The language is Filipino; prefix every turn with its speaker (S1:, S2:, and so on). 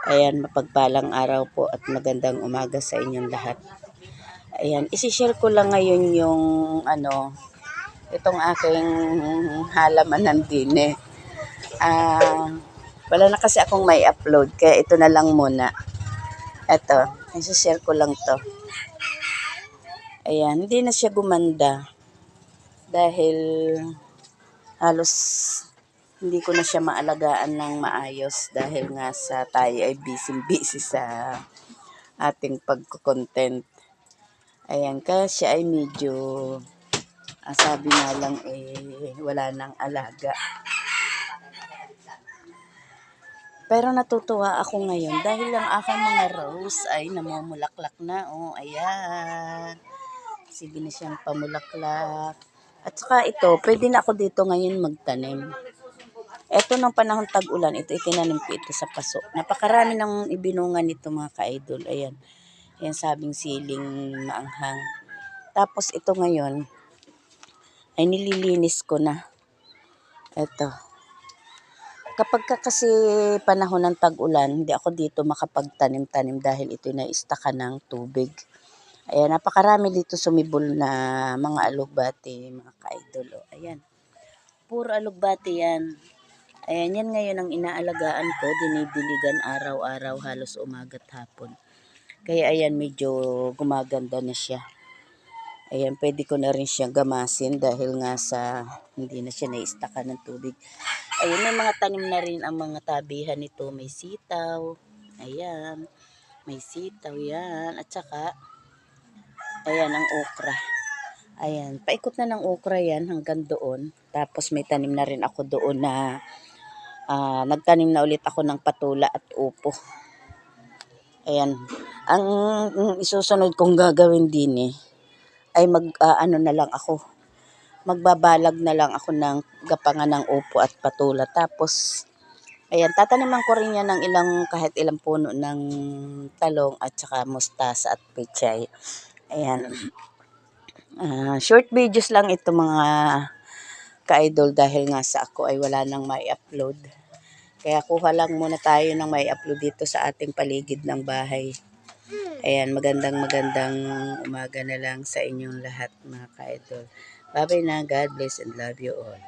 S1: Ayan, mapagpalang araw po at magandang umaga sa inyong lahat. Ayan, isi-share ko lang ngayon yung itong aking halamanan din eh. Wala na kasi akong may upload kaya ito na lang muna. Ito, isi-share ko lang to. Ayan, hindi na siya gumanda dahil halos hindi ko na siya maalagaan ng maayos dahil nga sa tayo ay busy sa ating pagko-content. Ayan, kaya siya ay medyo sabi nga lang wala nang alaga. Pero natutuwa ako ngayon dahil ang aking mga rose ay namumulaklak na. Oh, ayan. Sige na siyang pamulaklak. At saka ito, pwede na ako dito ngayon magtanim. Ito ng panahon tag-ulan, ito itinanim ko ito sa paso. Napakarami ng ibinungan nito mga ka-idol. Ayan. Ayan sabing siling maanghang. Tapos ito ngayon, ay nililinis ko na. Ito. Kapag kasi panahon ng tag-ulan, hindi ako dito makapagtanim-tanim dahil ito na-istakan ng tubig. Ayan, napakarami dito sumibol na mga alugbati, mga ka-idol. Ayan. Puro alugbati yan. Ayan, yan ngayon ang inaalagaan ko, dinidiligan araw-araw, halos umaga't hapon. Kaya ayan, medyo gumaganda na siya. Ayan, pwede ko na rin siyang gamasin dahil nga sa hindi na siya naistakan ng tubig. Ayan, may mga tanim na rin ang mga tabihan nito. May sitaw. Ayan, may sitaw yan. At saka, ayan, ang okra. Ayan, paikot na ng okra yan hanggang doon. Tapos may tanim na rin ako doon na nagtanim na ulit ako ng patula at upo. Ayan. Ang isusunod kong gagawin din ay na lang ako. Magbabalag na lang ako ng gapangan ng upo at patula. Tapos, ayan, tataniman ko rin yan ng kahit ilang puno ng talong at saka mustasa at pechay. Ayan. Short videos lang ito mga ka-idol dahil nga sa ako ay wala nang may upload. Kaya kuha lang muna tayo ng may upload dito sa ating paligid ng bahay. Ayan, magandang umaga na lang sa inyong lahat mga ka-idol. Bye-bye na. God bless and love you all.